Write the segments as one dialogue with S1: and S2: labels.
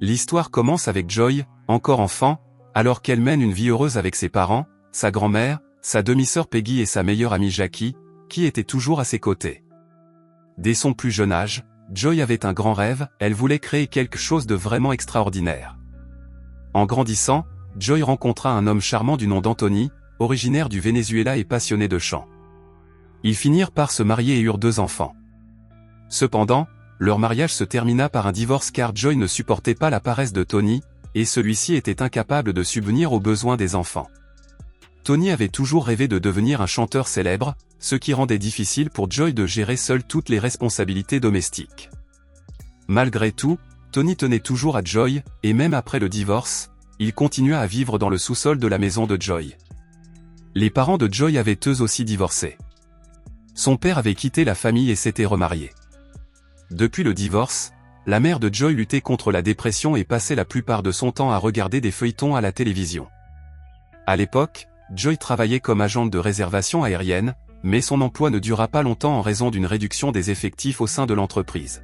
S1: L'histoire commence avec Joy, encore enfant, alors qu'elle mène une vie heureuse avec ses parents, sa grand-mère, sa demi-sœur Peggy et sa meilleure amie Jackie, qui était toujours à ses côtés. Dès son plus jeune âge, Joy avait un grand rêve, elle voulait créer quelque chose de vraiment extraordinaire. En grandissant, Joy rencontra un homme charmant du nom d'Anthony, originaire du Venezuela et passionné de chant. Ils finirent par se marier et eurent 2 enfants. Cependant, leur mariage se termina par un divorce car Joy ne supportait pas la paresse de Tony, et celui-ci était incapable de subvenir aux besoins des enfants. Tony avait toujours rêvé de devenir un chanteur célèbre, ce qui rendait difficile pour Joy de gérer seule toutes les responsabilités domestiques. Malgré tout, Tony tenait toujours à Joy, et même après le divorce, il continua à vivre dans le sous-sol de la maison de Joy. Les parents de Joy avaient eux aussi divorcé. Son père avait quitté la famille et s'était remarié. Depuis le divorce, la mère de Joy luttait contre la dépression et passait la plupart de son temps à regarder des feuilletons à la télévision. À l'époque, Joy travaillait comme agente de réservation aérienne, mais son emploi ne dura pas longtemps en raison d'une réduction des effectifs au sein de l'entreprise.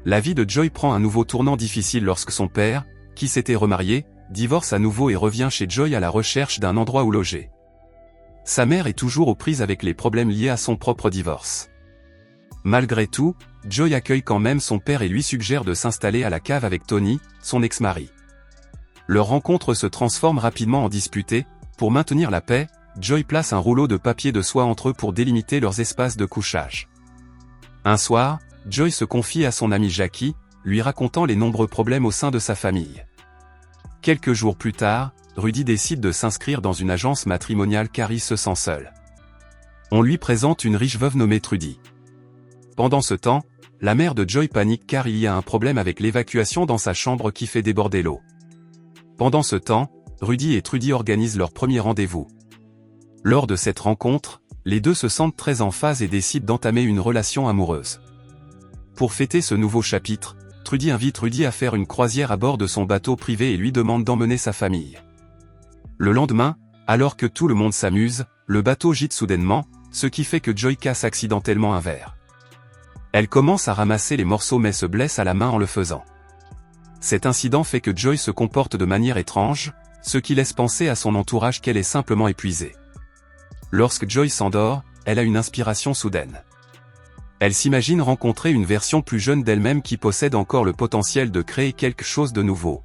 S1: La vie de Joy prend un nouveau tournant difficile lorsque son père, qui s'était remarié, divorce à nouveau et revient chez Joy à la recherche d'un endroit où loger. Sa mère est toujours aux prises avec les problèmes liés à son propre divorce. Malgré tout, Joy accueille quand même son père et lui suggère de s'installer à la cave avec Tony, son ex-mari. Leur rencontre se transforme rapidement en disputée. Pour maintenir la paix, Joy place un rouleau de papier de soie entre eux pour délimiter leurs espaces de couchage. Un soir, Joy se confie à son amie Jackie, lui racontant les nombreux problèmes au sein de sa famille. Quelques jours plus tard, Rudy décide de s'inscrire dans une agence matrimoniale car il se sent seul. On lui présente une riche veuve nommée Trudy. Pendant ce temps, la mère de Joy panique car il y a un problème avec l'évacuation dans sa chambre qui fait déborder l'eau. Pendant ce temps, Rudy et Trudy organisent leur premier rendez-vous. Lors de cette rencontre, les deux se sentent très en phase et décident d'entamer une relation amoureuse. Pour fêter ce nouveau chapitre, Trudy invite Rudy à faire une croisière à bord de son bateau privé et lui demande d'emmener sa famille. Le lendemain, alors que tout le monde s'amuse, le bateau gîte soudainement, ce qui fait que Joy casse accidentellement un verre. Elle commence à ramasser les morceaux mais se blesse à la main en le faisant. Cet incident fait que Joy se comporte de manière étrange, ce qui laisse penser à son entourage qu'elle est simplement épuisée. Lorsque Joy s'endort, elle a une inspiration soudaine. Elle s'imagine rencontrer une version plus jeune d'elle-même qui possède encore le potentiel de créer quelque chose de nouveau.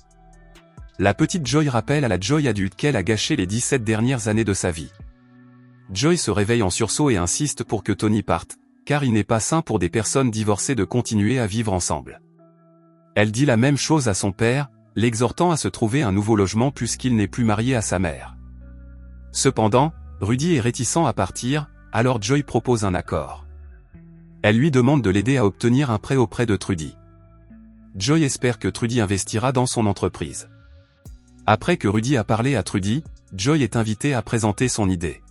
S1: La petite Joy rappelle à la Joy adulte qu'elle a gâché les 17 dernières années de sa vie. Joy se réveille en sursaut et insiste pour que Tony parte, car il n'est pas sain pour des personnes divorcées de continuer à vivre ensemble. Elle dit la même chose à son père, l'exhortant à se trouver un nouveau logement puisqu'il n'est plus marié à sa mère. Cependant, Rudy est réticent à partir, alors Joy propose un accord. Elle lui demande de l'aider à obtenir un prêt auprès de Trudy. Joy espère que Trudy investira dans son entreprise. Après que Rudy a parlé à Trudy, Joy est invitée à présenter son idée.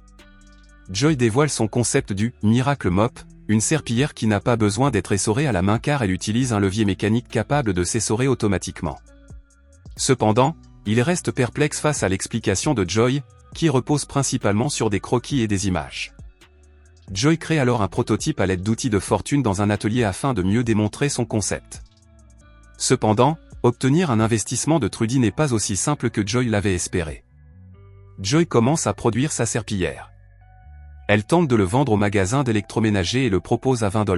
S1: Joy dévoile son concept du « Miracle Mop », une serpillière qui n'a pas besoin d'être essorée à la main car elle utilise un levier mécanique capable de s'essorer automatiquement. Cependant, il reste perplexe face à l'explication de Joy, qui repose principalement sur des croquis et des images. Joy crée alors un prototype à l'aide d'outils de fortune dans un atelier afin de mieux démontrer son concept. Cependant, obtenir un investissement de Trudy n'est pas aussi simple que Joy l'avait espéré. Joy commence à produire sa serpillière. Elle tente de le vendre au magasin d'électroménager et le propose à $20.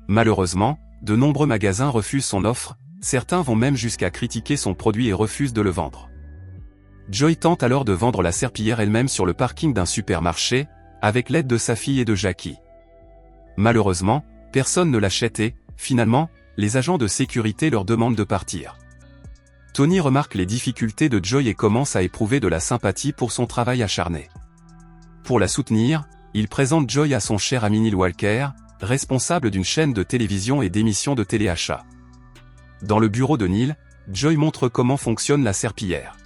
S1: Malheureusement, de nombreux magasins refusent son offre, certains vont même jusqu'à critiquer son produit et refusent de le vendre. Joy tente alors de vendre la serpillière elle-même sur le parking d'un supermarché, avec l'aide de sa fille et de Jackie. Malheureusement, personne ne l'achète et, finalement, les agents de sécurité leur demandent de partir. Tony remarque les difficultés de Joy et commence à éprouver de la sympathie pour son travail acharné. Pour la soutenir, il présente Joy à son cher ami Neil Walker, responsable d'une chaîne de télévision et d'émissions de téléachat. Dans le bureau de Neil, Joy montre comment fonctionne la serpillière.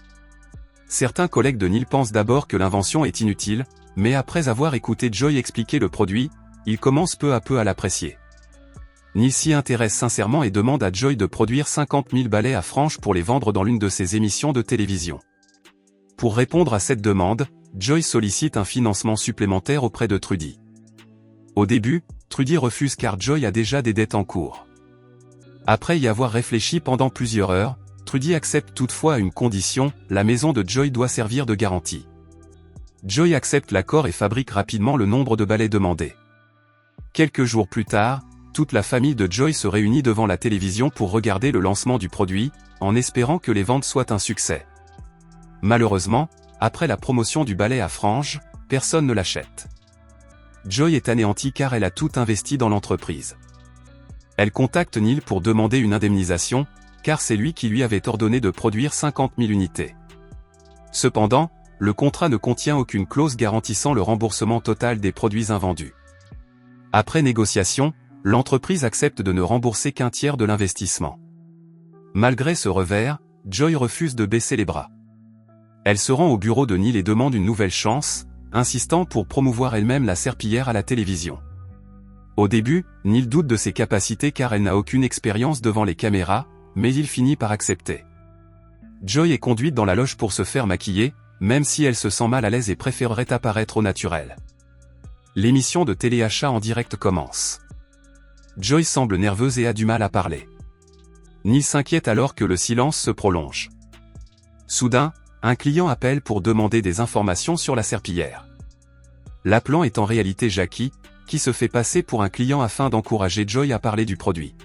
S1: Certains collègues de Neil pensent d'abord que l'invention est inutile, mais après avoir écouté Joy expliquer le produit, ils commencent peu à peu à l'apprécier. Neil s'y intéresse sincèrement et demande à Joy de produire 50 000 balais à franges pour les vendre dans l'une de ses émissions de télévision. Pour répondre à cette demande, Joy sollicite un financement supplémentaire auprès de Trudy. Au début, Trudy refuse car Joy a déjà des dettes en cours. Après y avoir réfléchi pendant plusieurs heures, Trudy accepte toutefois à une condition, la maison de Joy doit servir de garantie. Joy accepte l'accord et fabrique rapidement le nombre de balais demandés. Quelques jours plus tard, toute la famille de Joy se réunit devant la télévision pour regarder le lancement du produit, en espérant que les ventes soient un succès. Malheureusement, après la promotion du balai à franges, personne ne l'achète. Joy est anéantie car elle a tout investi dans l'entreprise. Elle contacte Neil pour demander une indemnisation, car c'est lui qui lui avait ordonné de produire 50 000 unités. Cependant, le contrat ne contient aucune clause garantissant le remboursement total des produits invendus. Après négociation, l'entreprise accepte de ne rembourser qu'un tiers de l'investissement. Malgré ce revers, Joy refuse de baisser les bras. Elle se rend au bureau de Neil et demande une nouvelle chance, insistant pour promouvoir elle-même la serpillière à la télévision. Au début, Neil doute de ses capacités car elle n'a aucune expérience devant les caméras, mais il finit par accepter. Joy est conduite dans la loge pour se faire maquiller, même si elle se sent mal à l'aise et préférerait apparaître au naturel. L'émission de téléachat en direct commence. Joy semble nerveuse et a du mal à parler. Neil s'inquiète alors que le silence se prolonge. Soudain, un client appelle pour demander des informations sur la serpillière. L'appelant est en réalité Jackie, qui se fait passer pour un client afin d'encourager Joy à parler du produit.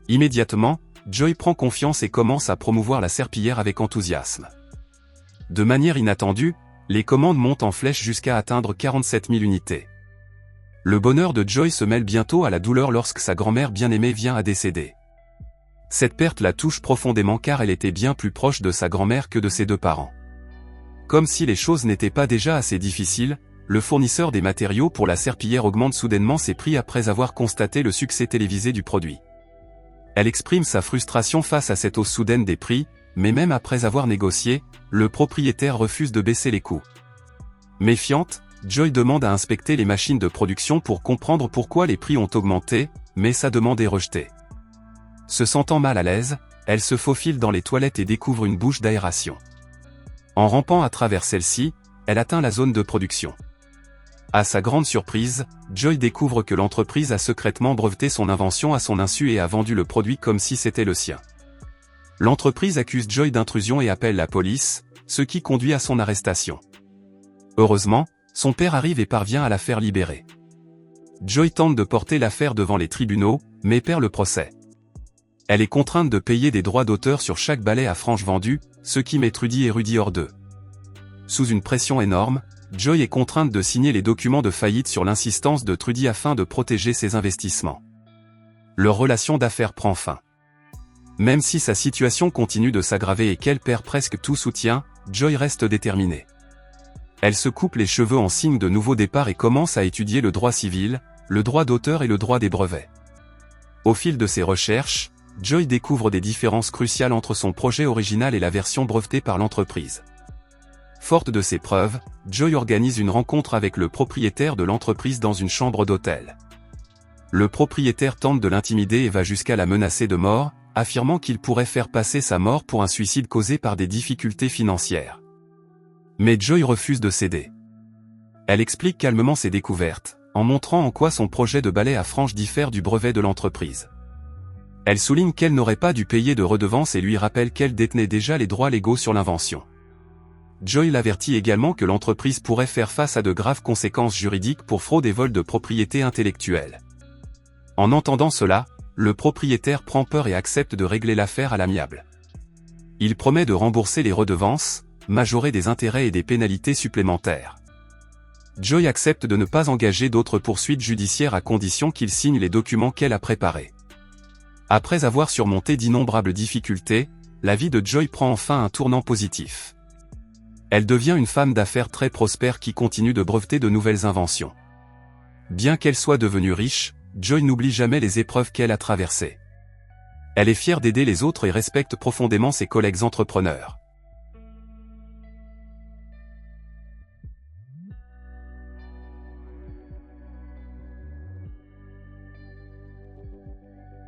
S1: Immédiatement, Joy prend confiance et commence à promouvoir la serpillière avec enthousiasme. De manière inattendue, les commandes montent en flèche jusqu'à atteindre 47 000 unités. Le bonheur de Joy se mêle bientôt à la douleur lorsque sa grand-mère bien-aimée vient à décéder. Cette perte la touche profondément car elle était bien plus proche de sa grand-mère que de ses deux parents. Comme si les choses n'étaient pas déjà assez difficiles, le fournisseur des matériaux pour la serpillière augmente soudainement ses prix après avoir constaté le succès télévisé du produit. Elle exprime sa frustration face à cette hausse soudaine des prix, mais même après avoir négocié, le propriétaire refuse de baisser les coûts. Méfiante, Joy demande à inspecter les machines de production pour comprendre pourquoi les prix ont augmenté, mais sa demande est rejetée. Se sentant mal à l'aise, elle se faufile dans les toilettes et découvre une bouche d'aération. En rampant à travers celle-ci, elle atteint la zone de production. À sa grande surprise, Joy découvre que l'entreprise a secrètement breveté son invention à son insu et a vendu le produit comme si c'était le sien. L'entreprise accuse Joy d'intrusion et appelle la police, ce qui conduit à son arrestation. Heureusement, son père arrive et parvient à la faire libérer. Joy tente de porter l'affaire devant les tribunaux, mais perd le procès. Elle est contrainte de payer des droits d'auteur sur chaque balai à franges vendu, ce qui met Trudy et Rudy hors d'eux. Sous une pression énorme, Joy est contrainte de signer les documents de faillite sur l'insistance de Trudy afin de protéger ses investissements. Leur relation d'affaires prend fin. Même si sa situation continue de s'aggraver et qu'elle perd presque tout soutien, Joy reste déterminée. Elle se coupe les cheveux en signe de nouveau départ et commence à étudier le droit civil, le droit d'auteur et le droit des brevets. Au fil de ses recherches, Joy découvre des différences cruciales entre son projet original et la version brevetée par l'entreprise. Forte de ces preuves, Joy organise une rencontre avec le propriétaire de l'entreprise dans une chambre d'hôtel. Le propriétaire tente de l'intimider et va jusqu'à la menacer de mort, affirmant qu'il pourrait faire passer sa mort pour un suicide causé par des difficultés financières. Mais Joy refuse de céder. Elle explique calmement ses découvertes, en montrant en quoi son projet de balai à franges diffère du brevet de l'entreprise. Elle souligne qu'elle n'aurait pas dû payer de redevance et lui rappelle qu'elle détenait déjà les droits légaux sur l'invention. Joy l'avertit également que l'entreprise pourrait faire face à de graves conséquences juridiques pour fraude et vol de propriété intellectuelle. En entendant cela, le propriétaire prend peur et accepte de régler l'affaire à l'amiable. Il promet de rembourser les redevances, majorer des intérêts et des pénalités supplémentaires. Joy accepte de ne pas engager d'autres poursuites judiciaires à condition qu'il signe les documents qu'elle a préparés. Après avoir surmonté d'innombrables difficultés, la vie de Joy prend enfin un tournant positif. Elle devient une femme d'affaires très prospère qui continue de breveter de nouvelles inventions. Bien qu'elle soit devenue riche, Joy n'oublie jamais les épreuves qu'elle a traversées. Elle est fière d'aider les autres et respecte profondément ses collègues entrepreneurs.